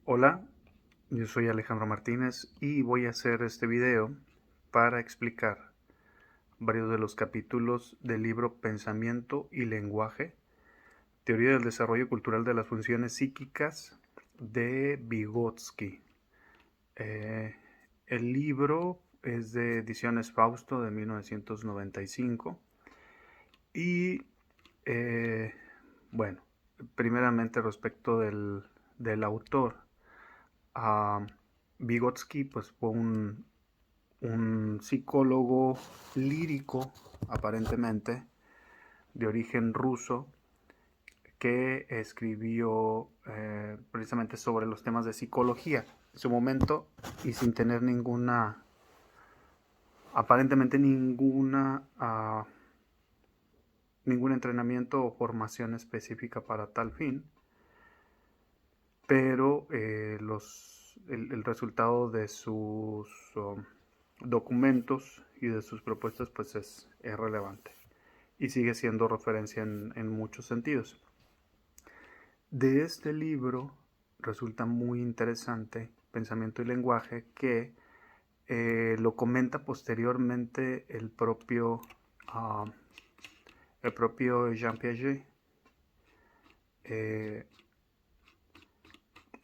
Hola, yo soy Alejandro Martínez y voy a hacer este video para explicar varios de los capítulos del libro Pensamiento y Lenguaje, Teoría del Desarrollo Cultural de las Funciones Psíquicas de Vygotsky. El libro es de Ediciones Fausto de 1995 y bueno, primeramente respecto del autor. Vygotsky pues fue un psicólogo lírico, aparentemente, de origen ruso, que escribió precisamente sobre los temas de psicología en su momento y sin tener aparentemente ningún entrenamiento o formación específica para tal fin, pero el resultado de sus documentos y de sus propuestas pues es relevante y sigue siendo referencia en muchos sentidos. De este libro resulta muy interesante Pensamiento y Lenguaje, que lo comenta posteriormente el propio Jean Piaget,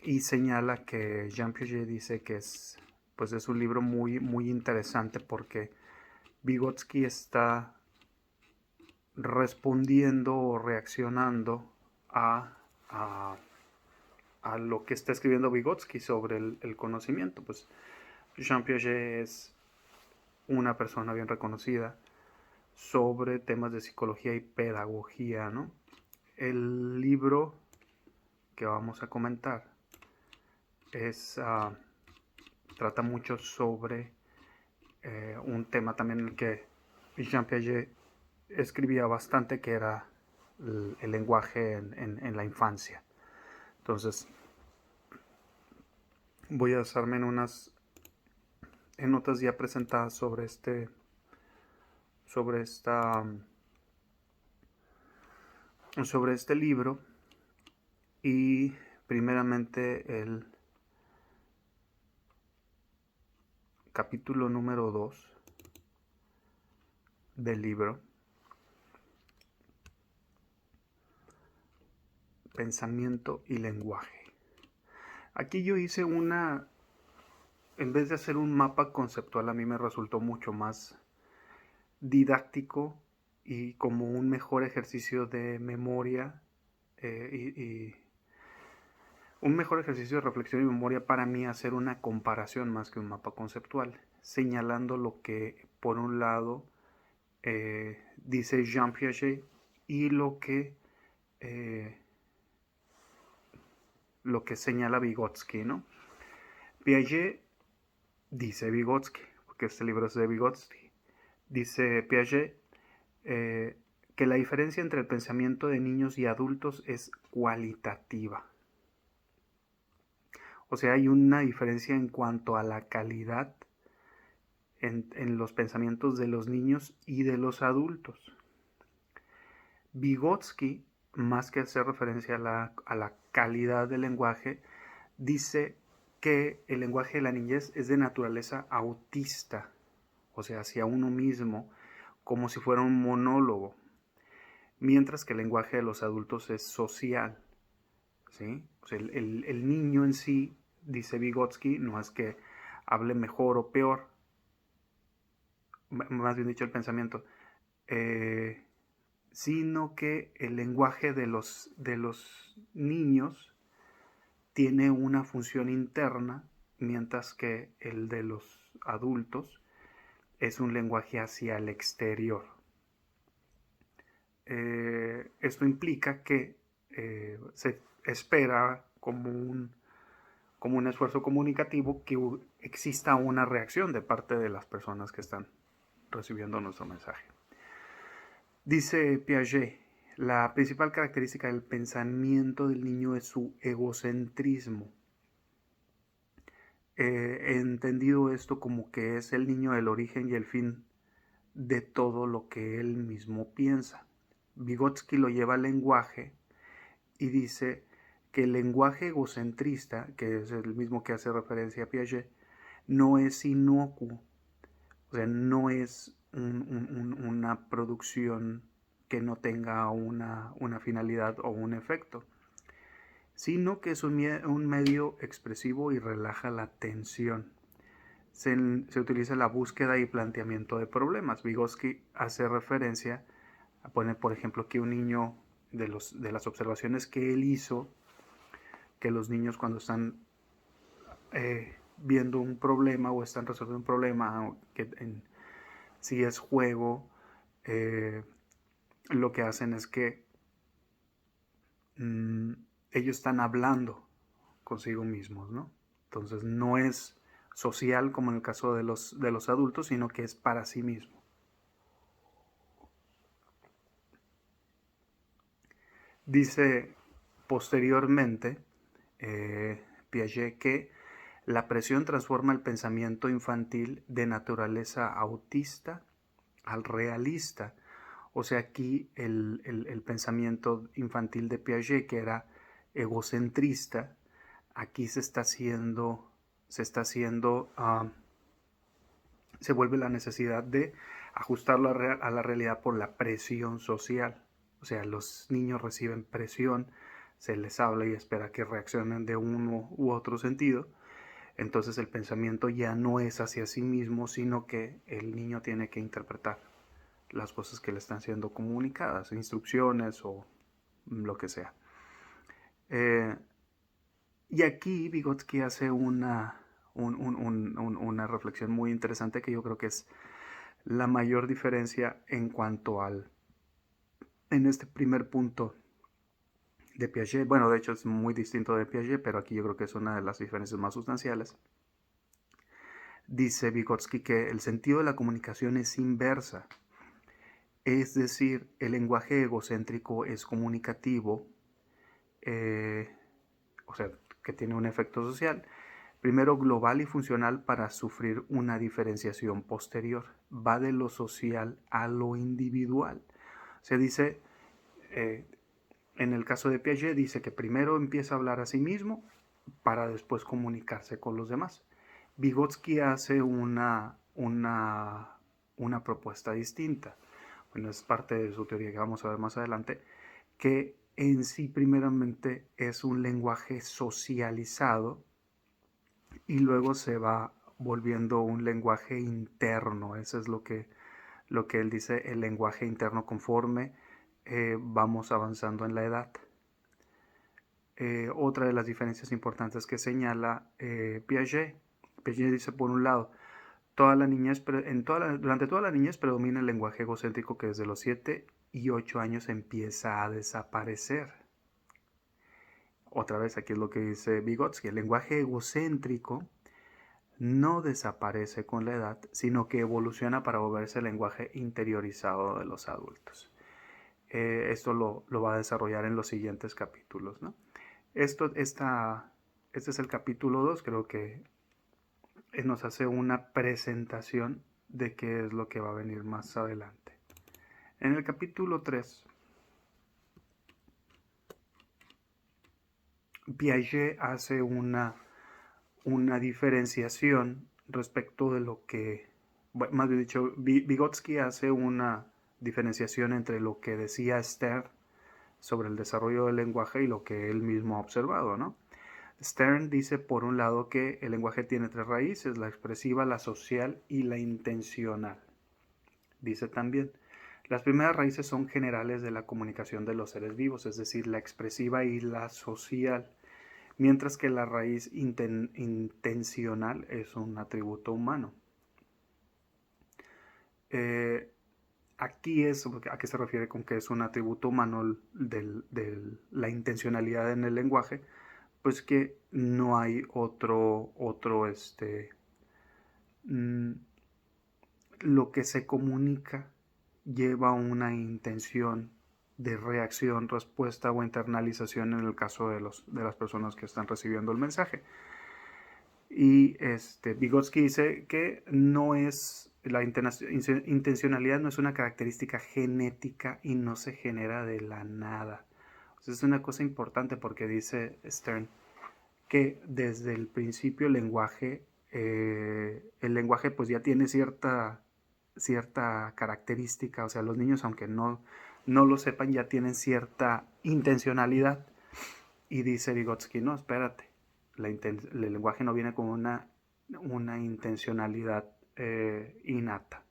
y señala que Jean Piaget dice que pues es un libro muy, muy interesante porque Vygotsky está respondiendo o reaccionando a, a lo que está escribiendo Vygotsky sobre el conocimiento. Pues Jean Piaget es una persona bien reconocida sobre temas de psicología y pedagogía, ¿no? El libro que vamos a comentar trata mucho sobre un tema también en el que Jean Piaget escribía bastante, que era el lenguaje en la infancia. Entonces voy a basarme en notas ya presentadas sobre este libro, y primeramente el capítulo número 2 del libro, Pensamiento y Lenguaje. Aquí yo hice en vez de hacer un mapa conceptual, a mí me resultó mucho más didáctico y como un mejor ejercicio de memoria, y un mejor ejercicio de reflexión y memoria para mí hacer una comparación más que un mapa conceptual, señalando lo que por un lado dice Jean Piaget y eh, lo que señala Vygotsky, ¿no? Piaget dice Vygotsky, porque este libro es de Vygotsky, dice Piaget que la diferencia entre el pensamiento de niños y adultos es cualitativa. O sea, hay una diferencia en cuanto a la calidad en los pensamientos de los niños y de los adultos. Vygotsky, más que hacer referencia a la calidad del lenguaje, dice que el lenguaje de la niñez es de naturaleza autista, o sea, hacia uno mismo, como si fuera un monólogo, mientras que el lenguaje de los adultos es social, ¿sí? O sea, el niño en sí, dice Vygotsky, no es que hable mejor o peor, más bien dicho el pensamiento, sino que el lenguaje de los niños tiene una función interna, mientras que el de los adultos es un lenguaje hacia el exterior. Esto implica que se espera como un esfuerzo comunicativo que exista una reacción de parte de las personas que están recibiendo nuestro mensaje. Dice Piaget, la principal característica del pensamiento del niño es su egocentrismo. He entendido esto como que es el niño el origen y el fin de todo lo que él mismo piensa. Vygotsky lo lleva al lenguaje y dice que el lenguaje egocentrista, que es el mismo que hace referencia a Piaget, no es inocuo, o sea, no es una producción que no tenga una finalidad o un efecto, sino que es un medio expresivo y relaja la tensión. Se utiliza la búsqueda y planteamiento de problemas. Vygotsky hace referencia a poner, por ejemplo, que un niño, de las observaciones que él hizo, que los niños cuando están viendo un problema o están resolviendo un problema, si es juego, lo que hacen es que ellos están hablando consigo mismos, ¿no? Entonces no es social como en el caso de los adultos, sino que es para sí mismo. Dice posteriormente Piaget que la presión transforma el pensamiento infantil de naturaleza autista al realista. O sea, aquí el pensamiento infantil de Piaget, que era egocentrista, aquí se vuelve la necesidad de ajustarlo a la realidad por la presión social. O sea, los niños reciben presión, se les habla y espera que reaccionen de uno u otro sentido. Entonces el pensamiento ya no es hacia sí mismo, sino que el niño tiene que interpretar las cosas que le están siendo comunicadas, instrucciones o lo que sea. Y aquí Vygotsky hace una reflexión muy interesante que yo creo que es la mayor diferencia en este primer punto de Piaget. Bueno, de hecho es muy distinto de Piaget, pero aquí yo creo que es una de las diferencias más sustanciales. Dice Vygotsky que el sentido de la comunicación es inversa. Es decir, el lenguaje egocéntrico es comunicativo, o sea, que tiene un efecto social, primero global y funcional para sufrir una diferenciación posterior. Va de lo social a lo individual. Se dice, en el caso de Piaget, dice que primero empieza a hablar a sí mismo para después comunicarse con los demás. Vygotsky hace una propuesta distinta. Bueno, es parte de su teoría que vamos a ver más adelante, que en sí primeramente es un lenguaje socializado y luego se va volviendo un lenguaje interno. Eso es lo que él dice, el lenguaje interno conforme vamos avanzando en la edad. Otra de las diferencias importantes que señala Piaget dice, por un lado, durante toda la niñez predomina el lenguaje egocéntrico que desde los 7 y 8 años empieza a desaparecer. Otra vez, aquí es lo que dice Vygotsky, el lenguaje egocéntrico no desaparece con la edad, sino que evoluciona para volverse el lenguaje interiorizado de los adultos. Esto lo va a desarrollar en los siguientes capítulos, ¿no? Este es el capítulo 2, creo que nos hace una presentación de qué es lo que va a venir más adelante. En el capítulo 3, Piaget hace una diferenciación respecto de lo que, más bien dicho, Vygotsky hace una diferenciación entre lo que decía Stern sobre el desarrollo del lenguaje y lo que él mismo ha observado, ¿no? Stern dice, por un lado, que el lenguaje tiene 3 raíces, la expresiva, la social y la intencional. Dice también, las primeras raíces son generales de la comunicación de los seres vivos, es decir, la expresiva y la social, mientras que la raíz intencional es un atributo humano. Aquí ¿a qué se refiere con que es un atributo humano de la intencionalidad en el lenguaje? Pues que no hay lo que se comunica lleva una intención de reacción, respuesta o internalización en el caso de las personas que están recibiendo el mensaje. Y Vygotsky dice que no es la intencionalidad no es una característica genética y no se genera de la nada. Es una cosa importante porque dice Stern que desde el principio el lenguaje pues ya tiene cierta característica, o sea, los niños aunque no lo sepan ya tienen cierta intencionalidad. Y dice Vygotsky, no, espérate, el lenguaje no viene con una intencionalidad innata.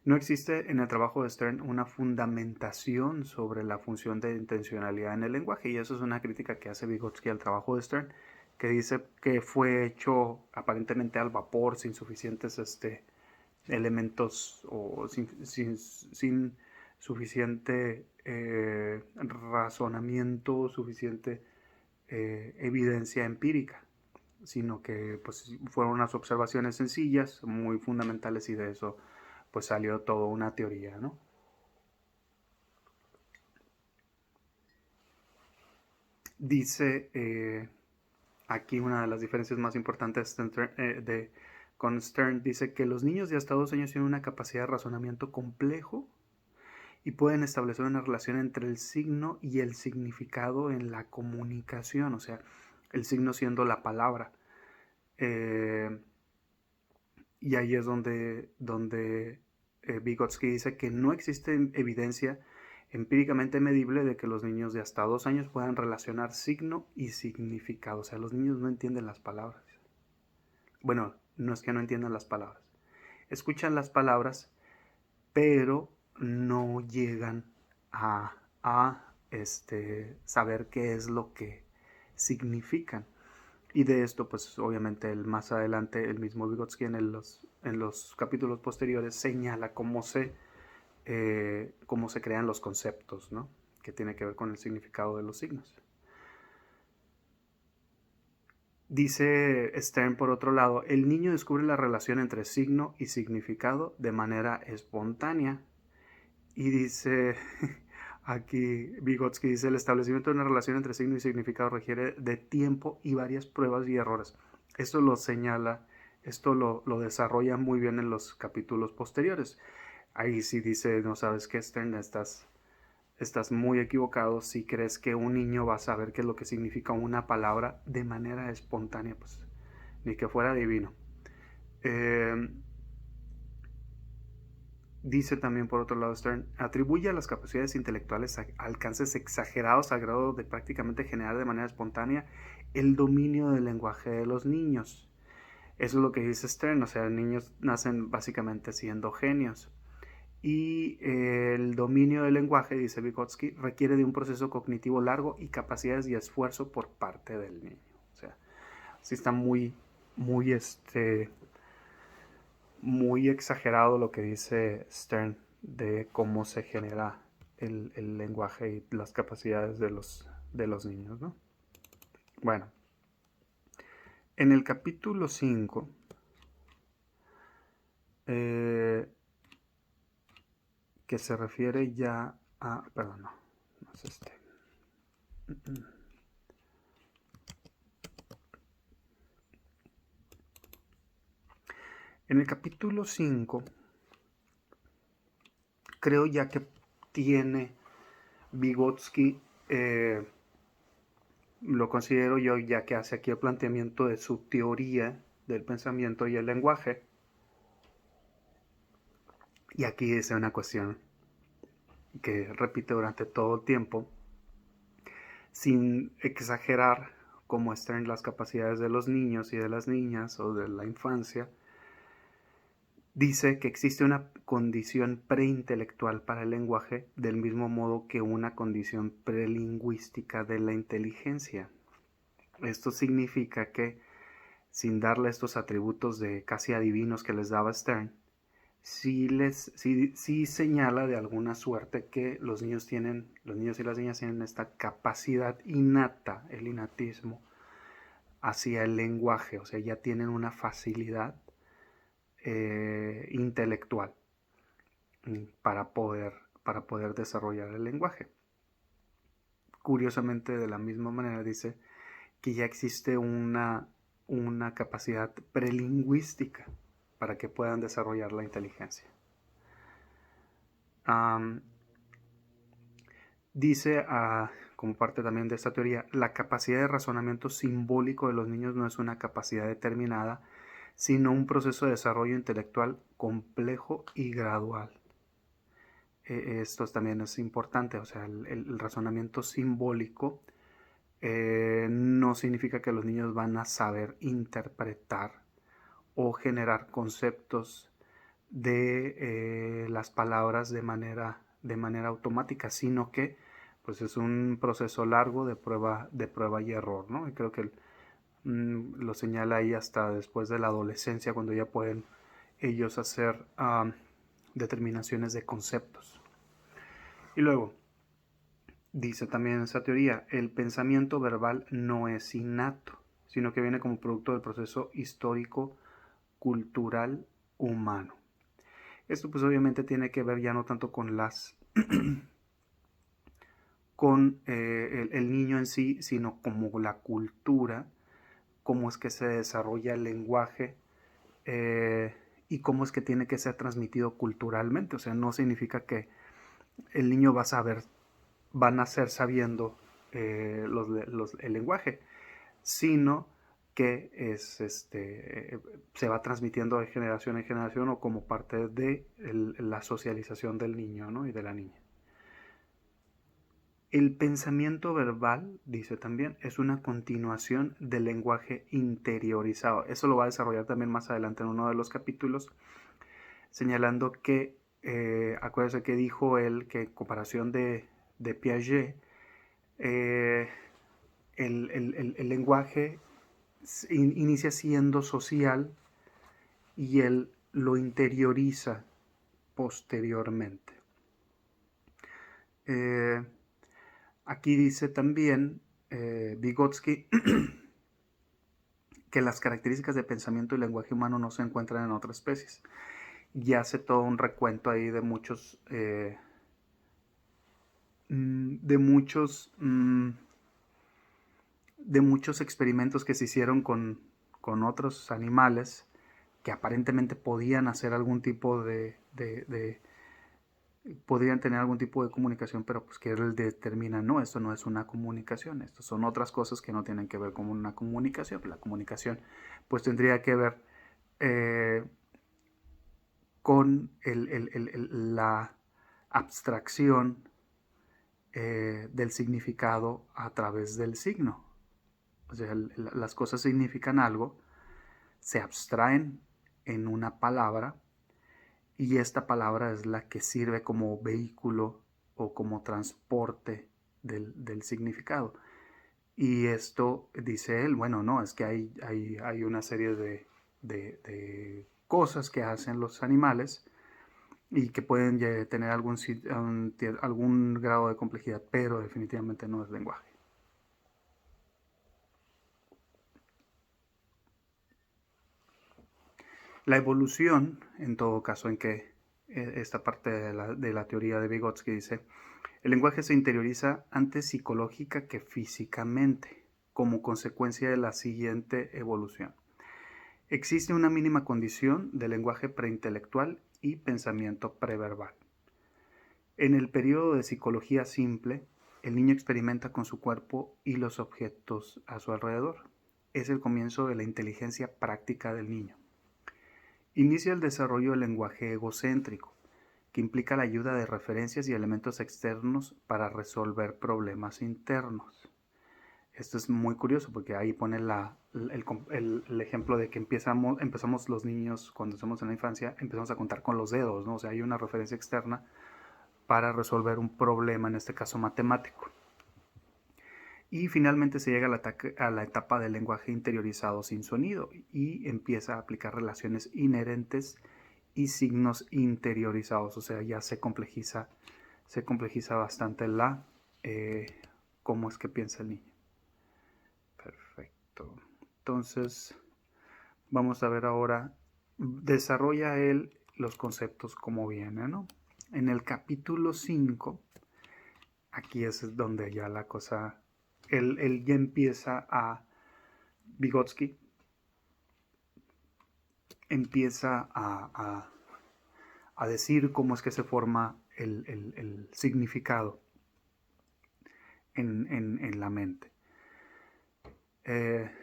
No existe en el trabajo de Stern una fundamentación sobre la función de intencionalidad en el lenguaje, y eso es una crítica que hace Vygotsky al trabajo de Stern, que dice que fue hecho aparentemente al vapor, sin suficientes elementos o sin suficiente razonamiento, suficiente evidencia empírica, sino que pues fueron unas observaciones sencillas, muy fundamentales, y de eso pues salió toda una teoría, ¿no? Dice aquí una de las diferencias más importantes con Stern, dice que los niños de hasta 2 años tienen una capacidad de razonamiento complejo y pueden establecer una relación entre el signo y el significado en la comunicación, o sea, el signo siendo la palabra. Y ahí es donde Vygotsky dice que no existe evidencia empíricamente medible de que los niños de hasta 2 años puedan relacionar signo y significado. O sea, los niños no entienden las palabras. Bueno, no es que no entiendan las palabras. Escuchan las palabras, pero no llegan a saber qué es lo que significan. Y de esto, pues obviamente más adelante el mismo Vygotsky en los capítulos posteriores señala cómo se crean los conceptos, ¿no? Que tiene que ver con el significado de los signos. Dice Stern, por otro lado, el niño descubre la relación entre signo y significado de manera espontánea. Y dice aquí Vygotsky, dice, el establecimiento de una relación entre signo y significado requiere de tiempo y varias pruebas y errores. Esto lo señala, esto lo desarrolla muy bien en los capítulos posteriores. Ahí sí dice, no sabes qué, Stern, estás muy equivocado si crees que un niño va a saber qué es lo que significa una palabra de manera espontánea, pues ni que fuera divino. Dice también, por otro lado, Stern, atribuye a las capacidades intelectuales alcances exagerados al grado de prácticamente generar de manera espontánea el dominio del lenguaje de los niños. Eso es lo que dice Stern, o sea, los niños nacen básicamente siendo genios. Y el dominio del lenguaje, dice Vygotsky, requiere de un proceso cognitivo largo y capacidades y esfuerzo por parte del niño. O sea, sí está muy exagerado lo que dice Stern de cómo se genera el lenguaje y las capacidades de los niños, ¿no? Bueno, en el capítulo 5, que se refiere ya a... Perdón, no es este. En el capítulo 5, creo ya que tiene Vygotsky, lo considero yo ya que hace aquí el planteamiento de su teoría del pensamiento y el lenguaje. Y aquí es una cuestión que repite durante todo el tiempo, sin exagerar cómo están las capacidades de los niños y de las niñas o de la infancia. Dice que existe una condición preintelectual para el lenguaje del mismo modo que una condición prelingüística de la inteligencia. Esto significa que, sin darle estos atributos de casi adivinos que les daba Stern, sí señala de alguna suerte que los niños y las niñas tienen esta capacidad innata, el innatismo, hacia el lenguaje, o sea, ya tienen una facilidad intelectual para poder desarrollar el lenguaje. Curiosamente, de la misma manera dice que ya existe una capacidad prelingüística para que puedan desarrollar la inteligencia. Dice, como parte también de esta teoría, la capacidad de razonamiento simbólico de los niños no es una capacidad determinada, sino un proceso de desarrollo intelectual complejo y gradual. Esto también es importante, o sea, el razonamiento simbólico no significa que los niños van a saber interpretar o generar conceptos de las palabras de manera automática, sino que pues es un proceso largo de prueba y error, ¿no? Y creo que lo señala ahí hasta después de la adolescencia, cuando ya pueden ellos hacer determinaciones de conceptos. Y luego, dice también en esa teoría, el pensamiento verbal no es innato, sino que viene como producto del proceso histórico, cultural, humano. Esto pues obviamente tiene que ver ya no tanto con con el niño en sí, sino como la cultura, cómo es que se desarrolla el lenguaje y cómo es que tiene que ser transmitido culturalmente. O sea, no significa que el niño va a nacer sabiendo el lenguaje, sino que se va transmitiendo de generación en generación o como parte de la socialización del niño, ¿no? Y de la niña. El pensamiento verbal, dice también, es una continuación del lenguaje interiorizado. Eso lo va a desarrollar también más adelante en uno de los capítulos, señalando que, acuérdense que dijo él que en comparación de Piaget, el lenguaje inicia siendo social y él lo interioriza posteriormente. Aquí dice también Vygotsky que las características de pensamiento y lenguaje humano no se encuentran en otras especies. Y hace todo un recuento ahí de muchos de muchos experimentos que se hicieron con otros animales que aparentemente podían hacer algún tipo podrían tener algún tipo de comunicación, pero pues que él determina, no, esto no es una comunicación, esto son otras cosas que no tienen que ver con una comunicación. La comunicación pues tendría que ver con la abstracción del significado a través del signo. O sea, las cosas significan algo, se abstraen en una palabra y esta palabra es la que sirve como vehículo o como transporte del significado. Y esto, dice él, bueno, no, es que hay una serie de cosas que hacen los animales y que pueden tener algún grado de complejidad, pero definitivamente no es lenguaje. La evolución, en todo caso, en que esta parte de la teoría de Vygotsky dice, el lenguaje se interioriza antes psicológica que físicamente, como consecuencia de la siguiente evolución. Existe una mínima condición de lenguaje preintelectual y pensamiento preverbal. En el periodo de psicología simple, el niño experimenta con su cuerpo y los objetos a su alrededor. Es el comienzo de la inteligencia práctica del niño. Inicia el desarrollo del lenguaje egocéntrico, que implica la ayuda de referencias y elementos externos para resolver problemas internos. Esto es muy curioso porque ahí pone el ejemplo de que empezamos los niños cuando estamos en la infancia, empezamos a contar con los dedos, ¿no? O sea, hay una referencia externa para resolver un problema, en este caso matemático. Y finalmente se llega a la etapa del lenguaje interiorizado sin sonido y empieza a aplicar relaciones inherentes y signos interiorizados, o sea, ya se complejiza bastante cómo es que piensa el niño. Perfecto. Entonces, vamos a ver ahora, desarrolla él los conceptos como viene, ¿no? En el capítulo 5, aquí es donde ya la cosa, él ya empieza Vygotsky empieza a decir cómo es que se forma el significado. en la mente.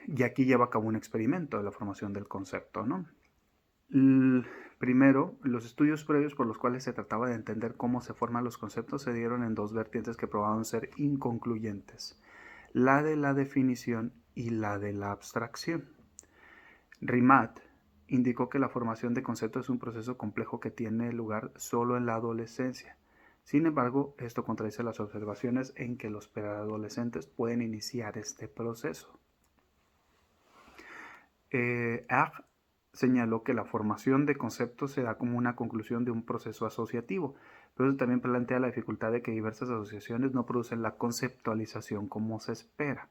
Y aquí lleva a cabo un experimento de la formación del concepto, ¿no? Primero, los estudios previos por los cuales se trataba de entender cómo se forman los conceptos se dieron en dos vertientes que probaban ser inconcluyentes: la de la definición y la de la abstracción. Rimat indicó que la formación de conceptos es un proceso complejo que tiene lugar solo en la adolescencia. Sin embargo, esto contradice las observaciones en que los preadolescentes pueden iniciar este proceso. Ag señaló que la formación de conceptos se da como una conclusión de un proceso asociativo, pero eso también plantea la dificultad de que diversas asociaciones no producen la conceptualización como se espera.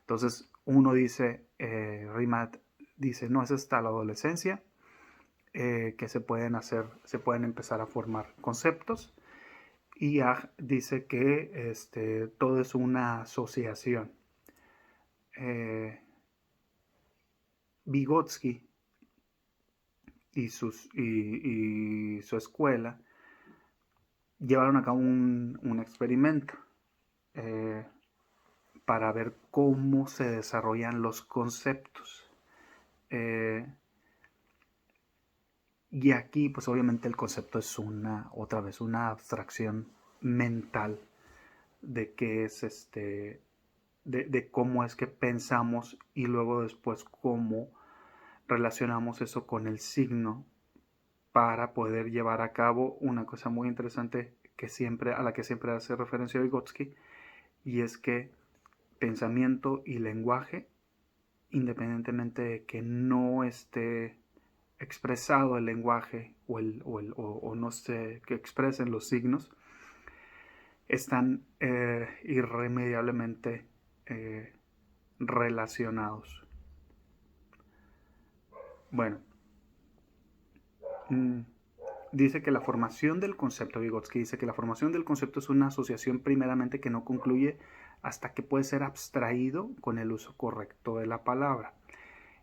Entonces, uno dice, Rimat dice, no, es hasta la adolescencia que se pueden empezar a formar conceptos, y Ag dice que todo es una asociación. Vygotsky y su escuela llevaron a cabo un experimento para ver cómo se desarrollan los conceptos. Y aquí, pues obviamente el concepto es otra vez una abstracción mental de qué es de cómo es que pensamos, y luego después cómo relacionamos eso con el signo para poder llevar a cabo una cosa muy interesante a la que siempre hace referencia Vygotsky, y es que pensamiento y lenguaje, independientemente de que no esté expresado el lenguaje o no sé, que expresen los signos, están irremediablemente relacionados. Bueno, dice que la formación del concepto, Vygotsky dice que la formación del concepto es una asociación primeramente que no concluye hasta que puede ser abstraído con el uso correcto de la palabra.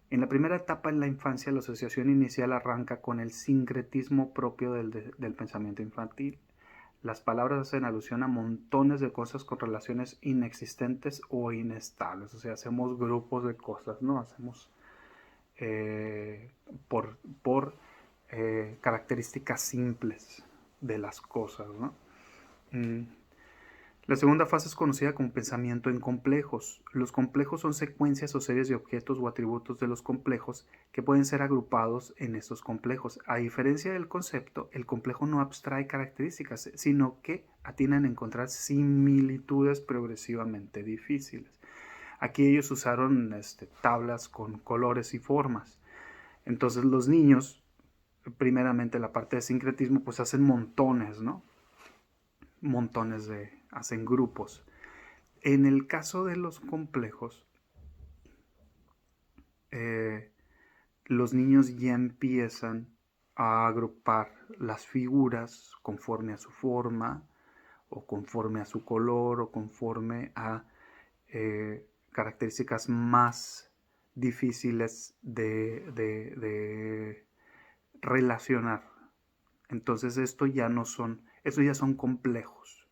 En la primera etapa, en la infancia, la asociación inicial arranca con el sincretismo propio del pensamiento infantil. Las palabras hacen alusión a montones de cosas con relaciones inexistentes o inestables. O sea, hacemos grupos de cosas, ¿no? Hacemos por características simples de las cosas, ¿no? La segunda fase es conocida como pensamiento en complejos. Los complejos son secuencias o series de objetos o atributos de los complejos que pueden ser agrupados en estos complejos. A diferencia del concepto, el complejo no abstrae características, sino que atienden a encontrar similitudes progresivamente difíciles. Aquí ellos usaron tablas con colores y formas. Entonces los niños, primeramente la parte de sincretismo, pues hacen montones, ¿no? Hacen grupos. En el caso de los complejos, los niños ya empiezan a agrupar las figuras conforme a su forma, o conforme a su color, o conforme a características más difíciles de relacionar. Entonces estos ya son complejos,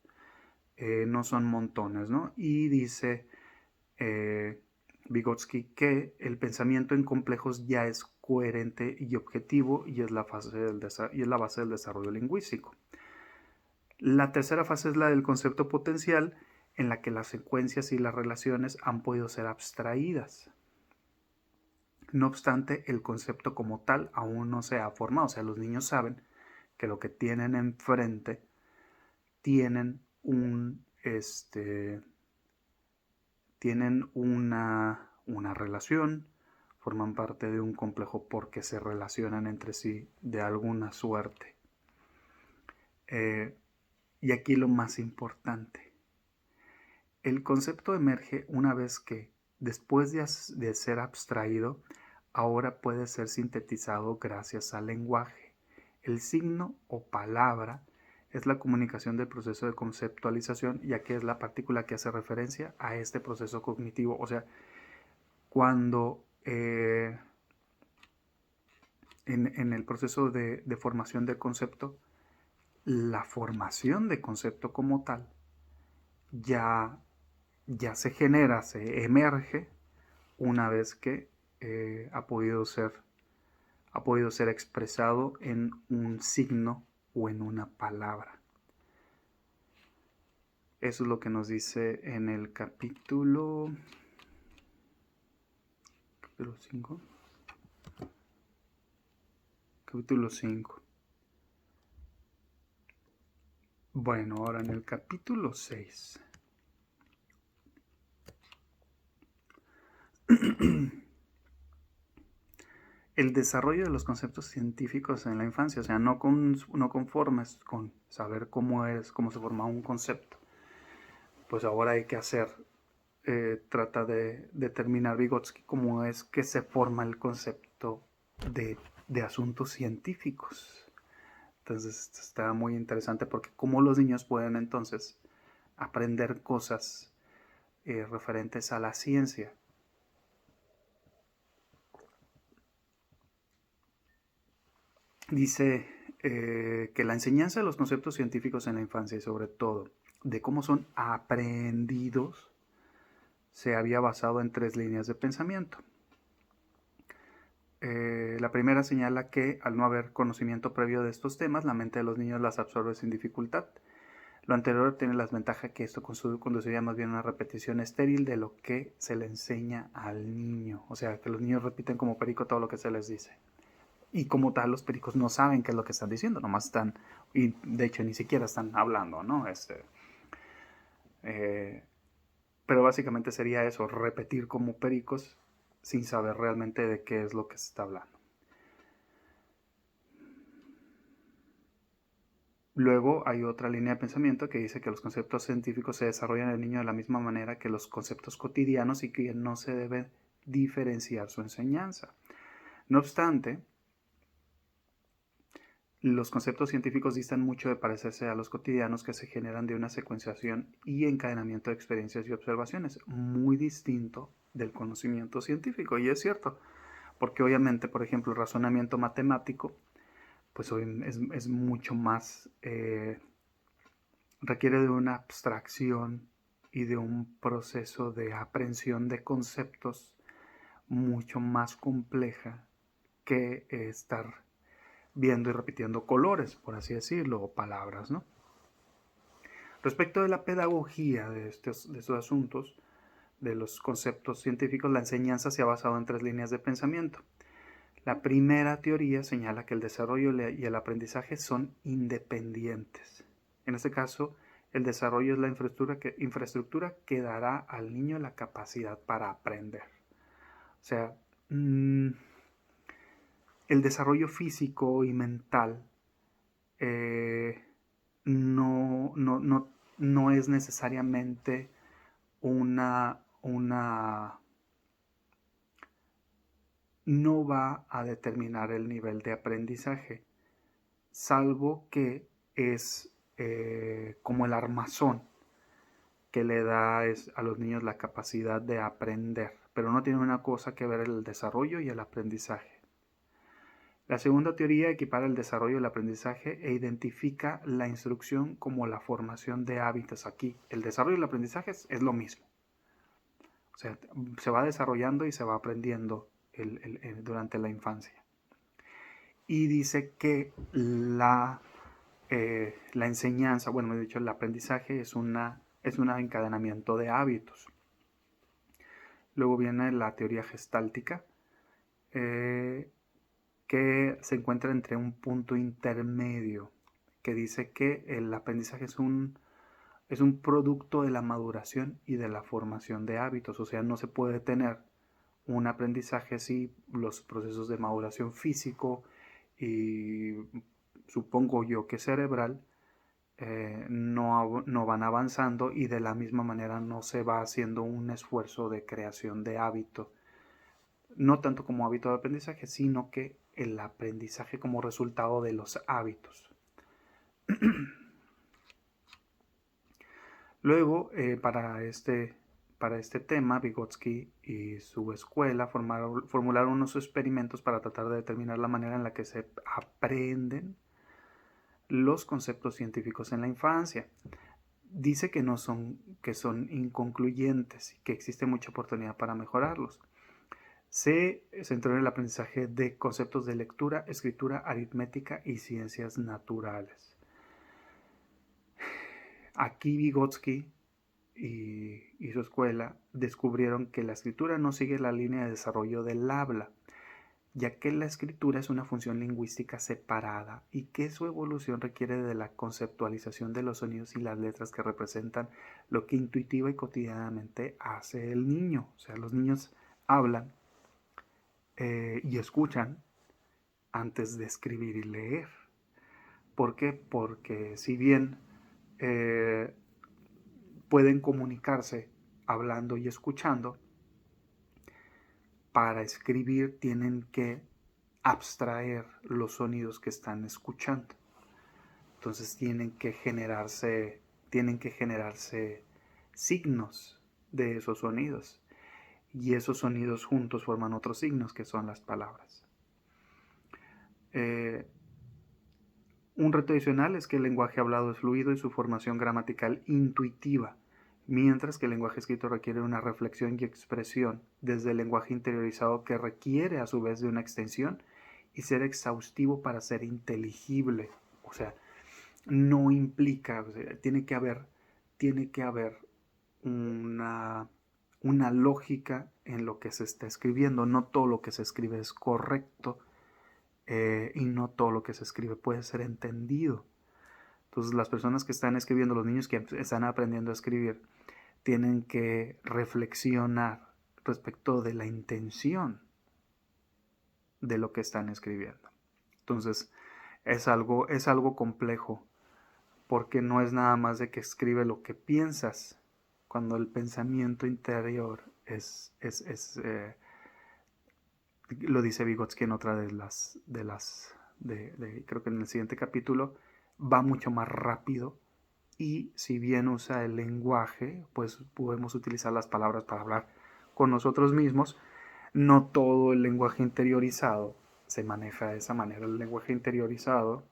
no son montones, ¿no? Y dice Vygotsky que el pensamiento en complejos ya es coherente y objetivo, y es la base del desarrollo lingüístico. La tercera fase es la del concepto potencial, en la que las secuencias y las relaciones han podido ser abstraídas. No obstante, el concepto como tal aún no se ha formado. O sea, los niños saben que lo que tienen enfrente tienen una relación, forman parte de un complejo porque se relacionan entre sí de alguna suerte. Y aquí lo más importante: el concepto emerge una vez que, después de ser abstraído, ahora puede ser sintetizado gracias al lenguaje. El signo o palabra es la comunicación del proceso de conceptualización, ya que es la partícula que hace referencia a este proceso cognitivo. O sea, cuando en el proceso de formación del concepto, la formación de concepto como tal ya ya se genera, se emerge una vez que ha podido ser expresado en un signo o en una palabra. Eso es lo que nos dice en el capítulo 5. Capítulo 5. Bueno, ahora en el capítulo 6. El desarrollo de los conceptos científicos en la infancia, o sea, no conformes con saber cómo se forma un concepto, pues ahora hay que hacer, trata de determinar Vygotsky cómo es que se forma el concepto de asuntos científicos. Entonces está muy interesante porque cómo los niños pueden entonces aprender cosas referentes a la ciencia. Dice que la enseñanza de los conceptos científicos en la infancia y sobre todo de cómo son aprendidos se había basado en 3 líneas de pensamiento. La primera señala que al no haber conocimiento previo de estos temas, la mente de los niños las absorbe sin dificultad. Lo anterior tiene la ventaja que esto conduciría más bien a una repetición estéril de lo que se le enseña al niño. O sea, que los niños repiten como perico todo lo que se les dice. Y como tal, los pericos no saben qué es lo que están diciendo, nomás están, y de hecho ni siquiera están hablando, ¿no? Pero básicamente sería eso, repetir como pericos sin saber realmente de qué es lo que se está hablando. Luego hay otra línea de pensamiento que dice que los conceptos científicos se desarrollan en el niño de la misma manera que los conceptos cotidianos y que no se debe diferenciar su enseñanza. No obstante, los conceptos científicos distan mucho de parecerse a los cotidianos que se generan de una secuenciación y encadenamiento de experiencias y observaciones, muy distinto del conocimiento científico. Y es cierto, porque obviamente, por ejemplo, el razonamiento matemático pues es mucho más, requiere de una abstracción y de un proceso de aprehensión de conceptos mucho más compleja que estar viendo y repitiendo colores, por así decirlo, o palabras, ¿no? Respecto de la pedagogía de estos asuntos, de los conceptos científicos, la enseñanza se ha basado en 3 líneas de pensamiento. La primera teoría señala que el desarrollo y el aprendizaje son independientes. En este caso, el desarrollo es la infraestructura que dará al niño la capacidad para aprender. O sea, el desarrollo físico y mental no es necesariamente no va a determinar el nivel de aprendizaje, salvo que es como el armazón que le da a los niños la capacidad de aprender, pero no tiene una cosa que ver el desarrollo y el aprendizaje. La segunda teoría equipara el desarrollo y el aprendizaje e identifica la instrucción como la formación de hábitos. Aquí el desarrollo y el aprendizaje es lo mismo. O sea, se va desarrollando y se va aprendiendo durante la infancia. Y dice que la enseñanza, bueno, he dicho, el aprendizaje es un encadenamiento de hábitos. Luego viene la teoría gestáltica, que se encuentra entre un punto intermedio, que dice que el aprendizaje es un producto de la maduración y de la formación de hábitos. O sea, no se puede tener un aprendizaje si los procesos de maduración físico y supongo yo que cerebral no van avanzando, y de la misma manera no se va haciendo un esfuerzo de creación de hábito, no tanto como hábito de aprendizaje, sino que el aprendizaje como resultado de los hábitos. Luego, para este tema, Vygotsky y su escuela formularon unos experimentos para tratar de determinar la manera en la que se aprenden los conceptos científicos en la infancia. dice que son inconcluyentes y que existe mucha oportunidad para mejorarlos. Se centró en el aprendizaje de conceptos de lectura, escritura, aritmética y ciencias naturales. Aquí Vygotsky y su escuela descubrieron que la escritura no sigue la línea de desarrollo del habla, ya que la escritura es una función lingüística separada y que su evolución requiere de la conceptualización de los sonidos y las letras que representan lo que intuitiva y cotidianamente hace el niño. O sea, los niños hablan y escuchan antes de escribir y leer. ¿Por qué? Porque si bien pueden comunicarse hablando y escuchando, para escribir tienen que abstraer los sonidos que están escuchando. Entonces tienen que generarse signos de esos sonidos. Y esos sonidos juntos forman otros signos que son las palabras. Un reto adicional es que el lenguaje hablado es fluido y su formación gramatical intuitiva, mientras que el lenguaje escrito requiere una reflexión y expresión desde el lenguaje interiorizado que requiere a su vez de una extensión y ser exhaustivo para ser inteligible. O sea, no implica, o sea, tiene que haber una lógica en lo que se está escribiendo. No todo lo que se escribe es correcto y no todo lo que se escribe puede ser entendido. Entonces las personas que están escribiendo, los niños que están aprendiendo a escribir, tienen que reflexionar respecto de la intención de lo que están escribiendo. Entonces es algo complejo, porque no es nada más de que escribe lo que piensas, cuando el pensamiento interior lo dice Vygotsky en otra creo que en el siguiente capítulo, va mucho más rápido, y si bien usa el lenguaje, pues podemos utilizar las palabras para hablar con nosotros mismos. No todo el lenguaje interiorizado se maneja de esa manera. El lenguaje interiorizado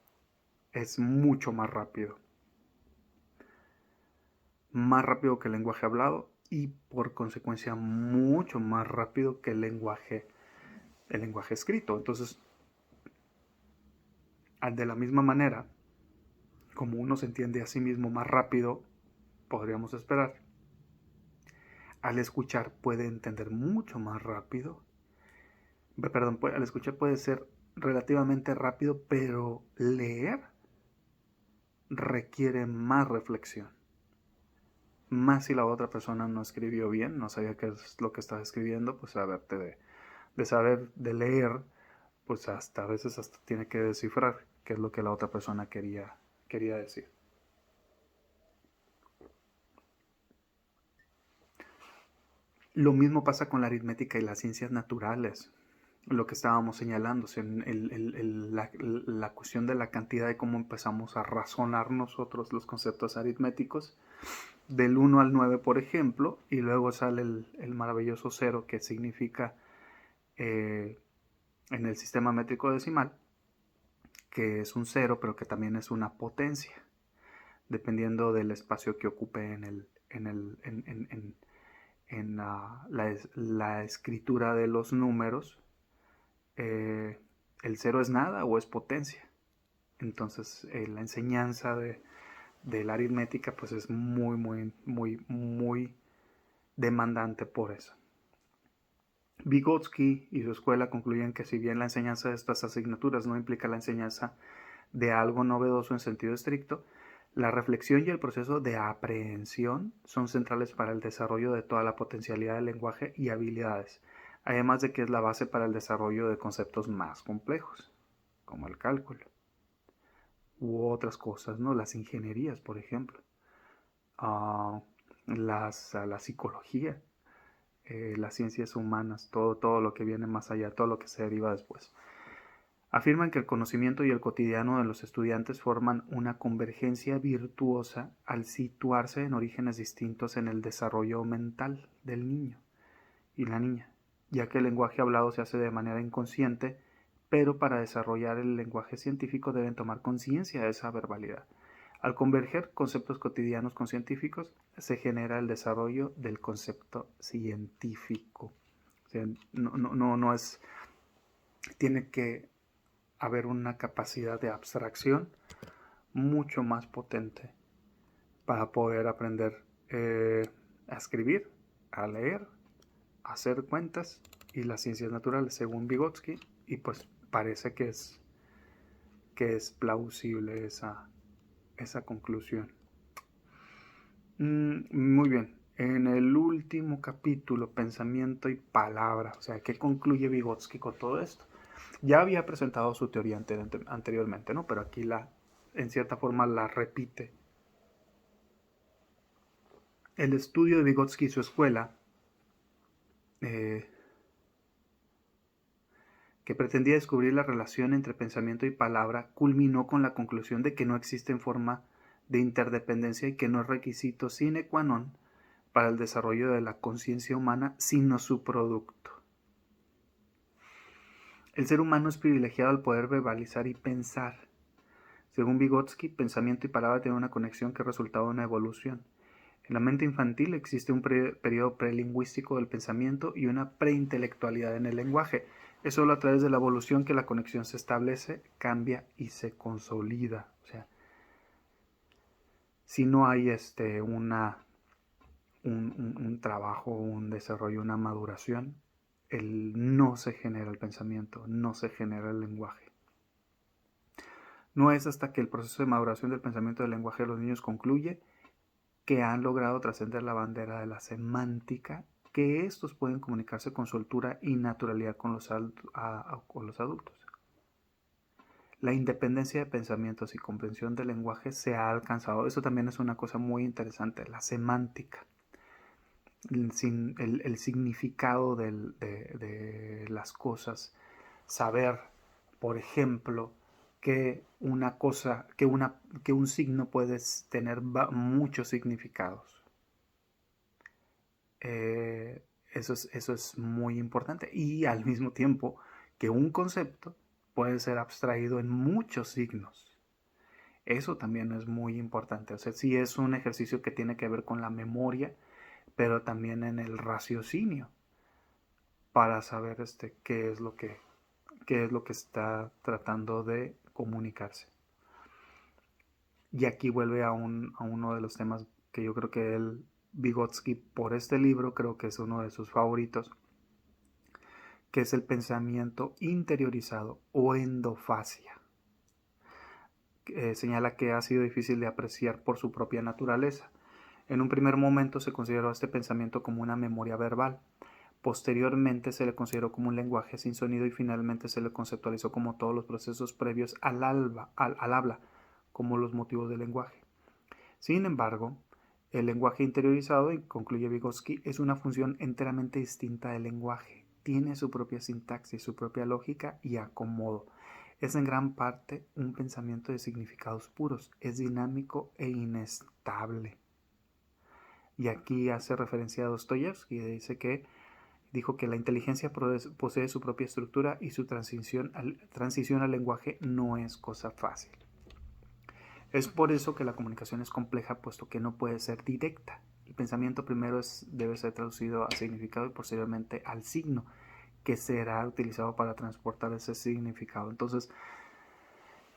es mucho más rápido que el lenguaje hablado, y por consecuencia mucho más rápido que el lenguaje escrito. Entonces, de la misma manera como uno se entiende a sí mismo más rápido, podríamos esperar, al escuchar puede entender mucho más rápido. Perdón, al escuchar puede ser relativamente rápido, pero leer requiere más reflexión. Más si la otra persona no escribió bien, no sabía qué es lo que estaba escribiendo, pues de leer, pues a veces hasta tiene que descifrar qué es lo que la otra persona quería decir. Lo mismo pasa con la aritmética y las ciencias naturales. Lo que estábamos señalando, la cuestión de la cantidad, de cómo empezamos a razonar nosotros los conceptos aritméticos, del 1 al 9, por ejemplo, y luego sale el maravilloso 0, que significa en el sistema métrico decimal, que es un 0, pero que también es una potencia, dependiendo del espacio que ocupe en la escritura de los números. El 0 es nada o es potencia. Entonces la enseñanza de la aritmética pues es muy, muy, muy, muy demandante por eso. Vygotsky y su escuela concluyen que si bien la enseñanza de estas asignaturas no implica la enseñanza de algo novedoso en sentido estricto, la reflexión y el proceso de aprehensión son centrales para el desarrollo de toda la potencialidad del lenguaje y habilidades, además de que es la base para el desarrollo de conceptos más complejos, como el cálculo, u otras cosas, ¿no? Las ingenierías, por ejemplo, la psicología, las ciencias humanas, todo lo que viene más allá, todo lo que se deriva después. Afirman que el conocimiento y el cotidiano de los estudiantes forman una convergencia virtuosa al situarse en orígenes distintos en el desarrollo mental del niño y la niña, ya que el lenguaje hablado se hace de manera inconsciente, pero para desarrollar el lenguaje científico deben tomar conciencia de esa verbalidad. Al converger conceptos cotidianos con científicos, se genera el desarrollo del concepto científico. O sea, no es... Tiene que haber una capacidad de abstracción mucho más potente para poder aprender a escribir, a leer, a hacer cuentas y las ciencias naturales, según Vygotsky, y pues parece que es plausible esa conclusión. Muy bien. En el último capítulo, pensamiento y palabra, o sea, ¿qué concluye Vygotsky con todo esto? Ya había presentado su teoría anteriormente, ¿no? Pero aquí en cierta forma la repite. El estudio de Vygotsky y su escuela, que pretendía descubrir la relación entre pensamiento y palabra, culminó con la conclusión de que no existe forma de interdependencia y que no es requisito sine qua non para el desarrollo de la conciencia humana, sino su producto. El ser humano es privilegiado al poder verbalizar y pensar. Según Vygotsky, pensamiento y palabra tienen una conexión que es resultado de una evolución. En la mente infantil existe un periodo prelingüístico del pensamiento y una preintelectualidad en el lenguaje. Es solo a través de la evolución que la conexión se establece, cambia y se consolida. O sea, si no hay un trabajo, un desarrollo, una maduración, no se genera el pensamiento, no se genera el lenguaje. No es hasta que el proceso de maduración del pensamiento del lenguaje de los niños concluye que han logrado trascender la bandera de la semántica, que estos pueden comunicarse con soltura y naturalidad con los adultos. La independencia de pensamientos y comprensión del lenguaje se ha alcanzado. Eso también es una cosa muy interesante, la semántica. El significado de las cosas. Saber, por ejemplo, que una cosa, que un signo puede tener muchos significados. Eso es muy importante. Y al mismo tiempo que un concepto puede ser abstraído en muchos signos. Eso también es muy importante. O sea, sí es un ejercicio que tiene que ver con la memoria, pero también en el raciocinio, para saber qué es lo que está tratando de comunicarse. Y aquí vuelve a uno de los temas que yo creo que Vygotsky, por este libro, creo que es uno de sus favoritos, que es el pensamiento interiorizado o endofasia. Señala que ha sido difícil de apreciar por su propia naturaleza. En un primer momento se consideró este pensamiento como una memoria verbal. Posteriormente se le consideró como un lenguaje sin sonido y finalmente se le conceptualizó como todos los procesos previos al habla, como los motivos del lenguaje. Sin embargo, el lenguaje interiorizado, concluye Vygotsky, es una función enteramente distinta del lenguaje. Tiene su propia sintaxis, su propia lógica y acomodo. Es en gran parte un pensamiento de significados puros. Es dinámico e inestable. Y aquí hace referencia a Dostoyevsky, que dijo que la inteligencia posee su propia estructura y su transición al lenguaje no es cosa fácil. Es por eso que la comunicación es compleja, puesto que no puede ser directa. El pensamiento primero debe ser traducido a significado y posteriormente al signo, que será utilizado para transportar ese significado. Entonces,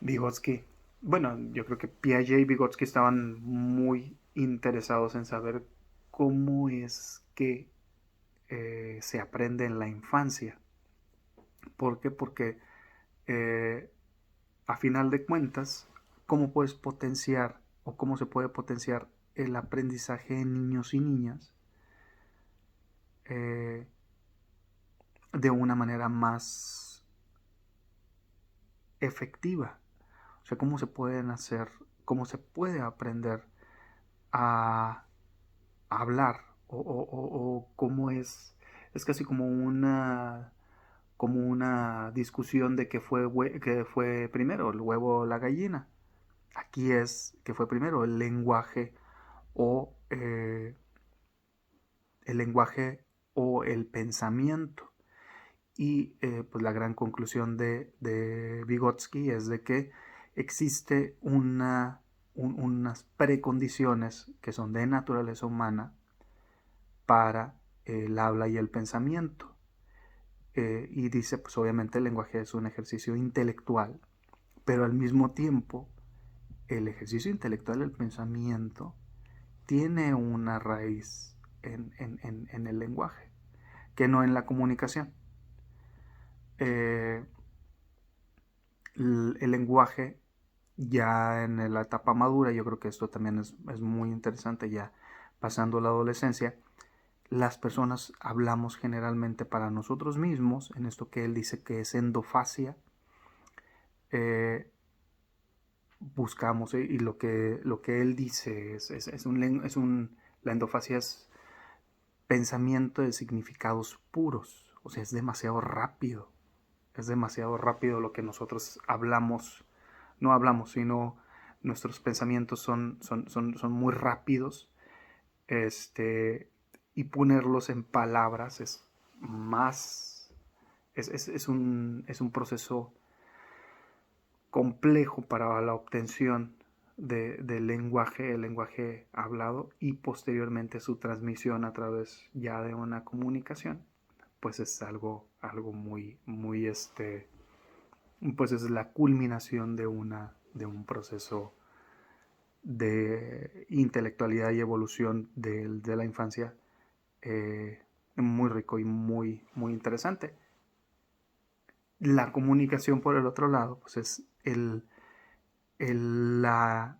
Vygotsky, bueno, yo creo que Piaget y Vygotsky estaban muy interesados en saber cómo es que se aprende en la infancia. ¿Por qué? Porque a final de cuentas, ¿cómo puedes potenciar o cómo se puede potenciar el aprendizaje en niños y niñas de una manera más efectiva? O sea, cómo se puede aprender a hablar o cómo es casi como una discusión de que fue primero el huevo o la gallina. Aquí es que fue primero el lenguaje o el pensamiento. Y pues la gran conclusión de Vygotsky es de que existe un unas precondiciones que son de naturaleza humana para el habla y el pensamiento. Y dice, pues obviamente el lenguaje es un ejercicio intelectual, pero al mismo tiempo el ejercicio intelectual del pensamiento tiene una raíz en el lenguaje, que no en la comunicación. El lenguaje ya en la etapa madura, yo creo que esto también es muy interesante, ya pasando la adolescencia, las personas hablamos generalmente para nosotros mismos, en esto que él dice que es endofasia. Buscamos, y lo que él dice la endofasia es pensamiento de significados puros, o sea, es demasiado rápido lo que nosotros hablamos, no hablamos, sino nuestros pensamientos son muy rápidos, y ponerlos en palabras es más, es un proceso complejo para la obtención del lenguaje, el lenguaje hablado, y posteriormente su transmisión a través ya de una comunicación, pues es algo muy, muy pues es la culminación de un proceso de intelectualidad y evolución de la infancia, muy rico y muy, muy interesante. La comunicación, por el otro lado, pues es la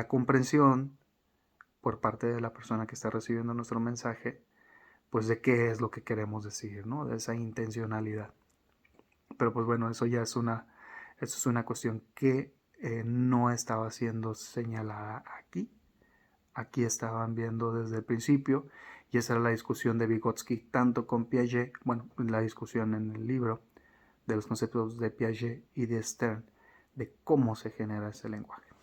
comprensión por parte de la persona que está recibiendo nuestro mensaje, pues de qué es lo que queremos decir, ¿no? De esa intencionalidad. Pero pues bueno, eso es una cuestión que no estaba siendo señalada aquí. Aquí estaban viendo desde el principio, y esa era la discusión de Vygotsky tanto con Piaget, bueno, la discusión en el libro de los conceptos de Piaget y de Stern, de cómo se genera ese lenguaje.